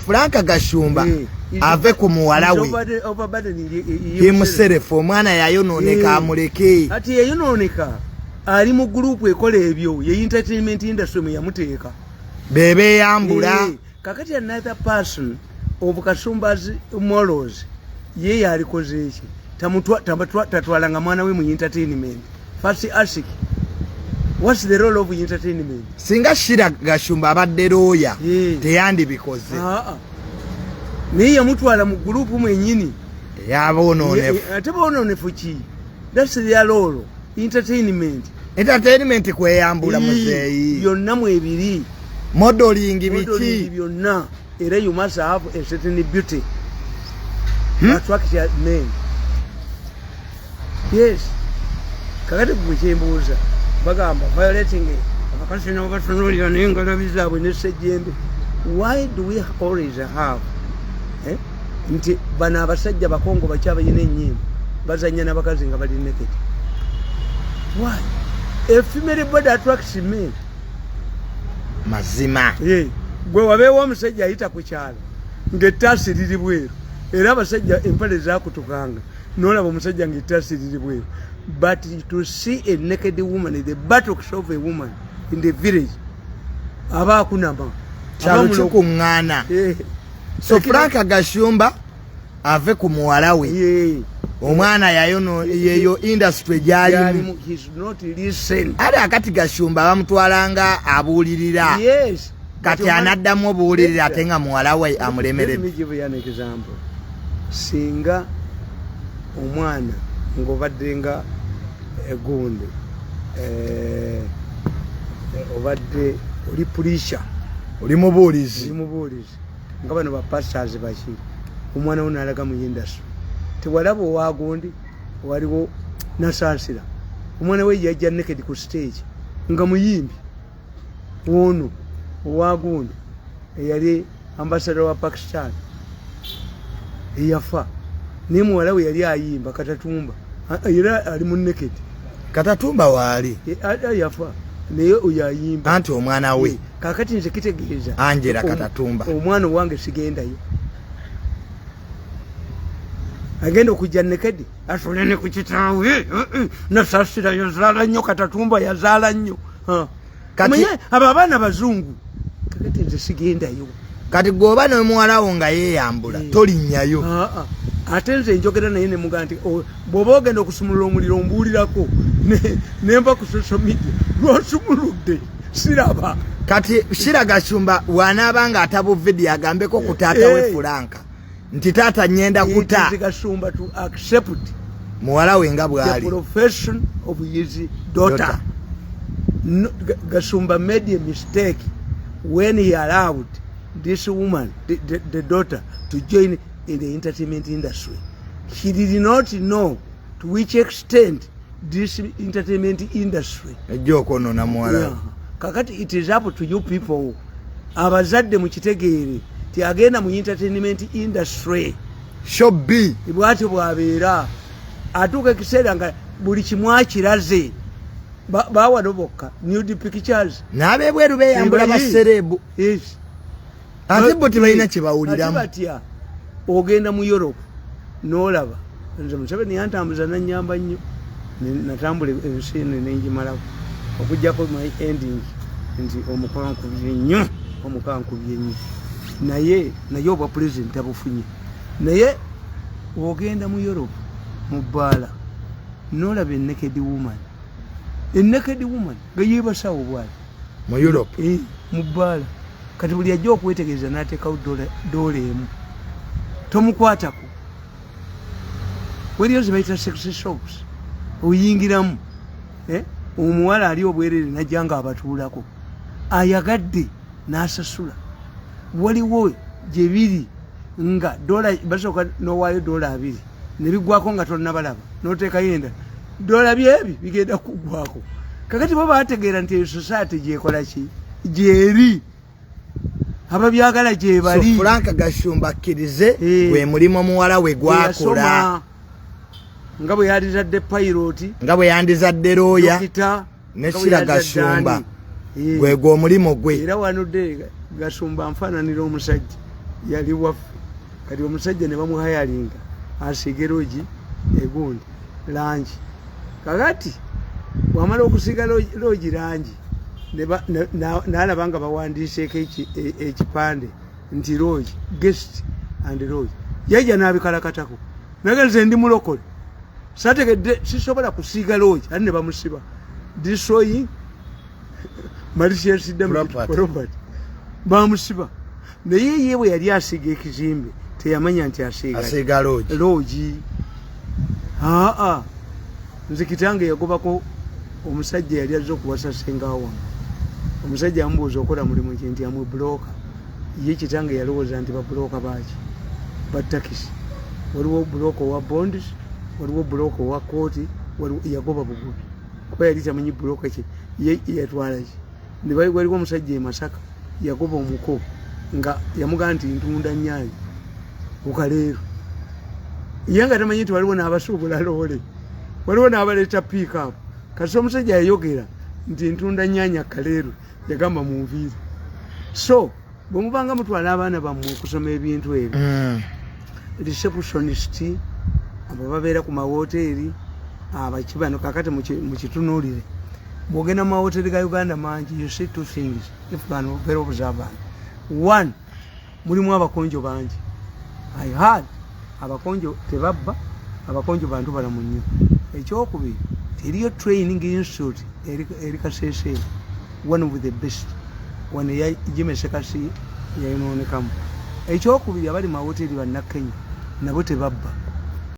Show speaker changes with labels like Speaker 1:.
Speaker 1: Franka Gashumba ave ku muwala we himself omwana yayononeka amuleke
Speaker 2: ati yayononeka ali mu group ekola ebyo ye entertainment industry mu yamuteeka
Speaker 1: bebe yambula
Speaker 2: kakati another person of Gashumba's morals ye yalikoze iki tatwalanga mwana we mu entertainment first ask what's the role of entertainment
Speaker 1: singa Sheila Gashumba abadde lawyer teyandi bikoze
Speaker 2: niye mutwala mu group mwenyini
Speaker 1: yabononefu
Speaker 2: ate bononefu ki that's their role
Speaker 1: entertainment kweyambula muzeeyi
Speaker 2: byonna mu ebiri
Speaker 1: modeling biki
Speaker 2: byonna era you must have a certain beauty attract men yes kakati kuchembuza bagamba violating abakasina obatunulira n'engalo bizabwe n'essejjembe why do we always have nti bana abasajja bakongo bakyaba yina ennyimba bazanya n'abakazi nga bali naked why a female body attracts men
Speaker 1: mazima
Speaker 2: gwe wabeewo omusajja ayita ku kyalo ng'ettaasi liri bweru era abasajja empale zaakutukanga n'olaba omusajja ng'ettaasi liri bweru but to see a naked woman the buttocks of a woman in the village aba akunama
Speaker 1: kyalo kikuŋŋaana so Franka Gashumba ave ku muwala we omwana yeyo industry gyalimu ali akati Gashumba bamutwalanga abuulirira kati anaddamu obuwulirira ate nga muwala we amulemeredde
Speaker 2: singa omwana ng'obadde nga egonde obadde oli pulisha
Speaker 1: oli mubuulizi
Speaker 2: nga bano bapastors baki omwana we n'alaga mu industry tewalaba owagundi waliwo nasansira omwana we yajja naked ku stage nga muyimbi wono owagundi eyali ambassador wa Pakistan eyafa naye muwala we yali ayimba Katatumba era ali mu naked
Speaker 1: Katatumba waali
Speaker 2: yafa naye oyo ayimba
Speaker 1: anti omwana we
Speaker 2: kakati nze kitegeeza
Speaker 1: Angela Katatumba
Speaker 2: omwana wange sigendayo agenda okujja naked asolene ku kitaawe nasasira yazaala nnyo Katatumba yazaala nnyo kati abo abaana bazungu kakati nze sigendayo
Speaker 1: kati gwoba n'omuwala wo nga yeeyambula tolinnyayo
Speaker 2: ate nze njogera naye ne muga nti bw'oba ogenda okusumulula omuliro ombuulirako nemba ku social media lwonsumuludde siraba
Speaker 1: kati Sheila Gashumba wanaaba nga atabo video agambeko ku taata we Franka nti taata nyenda kuta
Speaker 2: Gashumba to accept
Speaker 1: muwala we nga bwali
Speaker 2: the profession of his daughter. Gashumba made a mistake when he allowed this woman the daughter to join in the entertainment industry. He did not know to which extent this entertainment industry kakati it is up to you people abazadde mukitegeere ti agenda mu entertainment industry
Speaker 1: shobbi
Speaker 2: bwati bwabeera atuuka ekiseera nga buli kimu akiraze bawano bokka nude pictures
Speaker 1: n'abebweru beyambula baserebu ate bo tebalina kye bawuliramu
Speaker 2: batya ogenda mu Europe n'olaba nze Museveni yantambuza nannyamba nnyo natambula ensi eno nengimalako okujjako my ending nti omukankubye nnyo naye obwa president abufunye naye ogenda mu Europe mu bbaala n'olaba naked woman nga yeebasawo bwali
Speaker 1: mu Europe
Speaker 2: mu bbaala kati buli ajja okwetegereza n'ateekawo doola emu tomukwatako weriyo zibayita sex shops oyingiramu omuwala ali obwerere najja nga abatuulako ayagadde n'asasula waliwo gye biri nga dola basooka n'owaayo $2 ne biggwako nga tonnabalaba n'oteekayo endala dola byebi bigenda kuggwako kakati bo bategeera nti society gyekola ki gyeri ababyagala gye bali
Speaker 1: Franka Gashumba akkirize gwe mulimu omuwala we gwakola
Speaker 2: nga bwe yandizadde pilot
Speaker 1: nga bwe yandizadde lawyer ne Sheila Gashumba gwe omulimu gwe
Speaker 2: era wanudde Gashumba nfaananira omusajja yali waffe kati omusajja ne bamuhayalinga asiige loogi egundi langi kakati wamala okusiiga loogi langi n'alaba nga bawandiiseeko ekipande nti loogi guest and loogi yajja n'abikalakatako nagenze ndi mulokole sategedde sisobola kusiiga loogi ate ne bamusiba destroying malicious property bamusiba naye ye bwe yali asiiga ekizimbe teyamanya nti asiiga loogi nze kitange yagobako omusajja yali azze okuwasa sengawo wange omusajja amubuuza okola mulimu ki nti amubulooka ye kitange yalowooza nti babulooka baaki batakisi waliwo bulooka owa bonds waliwo bulooka owa kooti yagoba bugubi kuba yali tamanyi bulooka ki ye yatwala ki waliwo omusajja e Masaka yagoba omuko nga yamugaa nti ntunda nnyanyi ukaleero ye nga tamanyi nti waliwo n'abasuubula loole waliwo n'abaleeta piikapu kasi omusajja yayogera nti ntunda nnyanyi kaleero yagamba munviiri so bwe mubanga mutwala abaana bammwe okusoma ebintu ebyo receptionist abo babeera ku mawoteeri abakibano kakati mukitunuulire bwogenda mu mawoteeri ga Uganda mangi you see two things if bano very observant. One, mulimu abakonjo bangi. I heard abakonjo tebabba abakonjo bantu balamu nnyo. Ekyokubiri teriyo training institute eri Kasese one of the best one ya Jimmy Sekasi yayinoonekamu. Ekyokubiri abali mawoteeri bannakenya nabo tebabba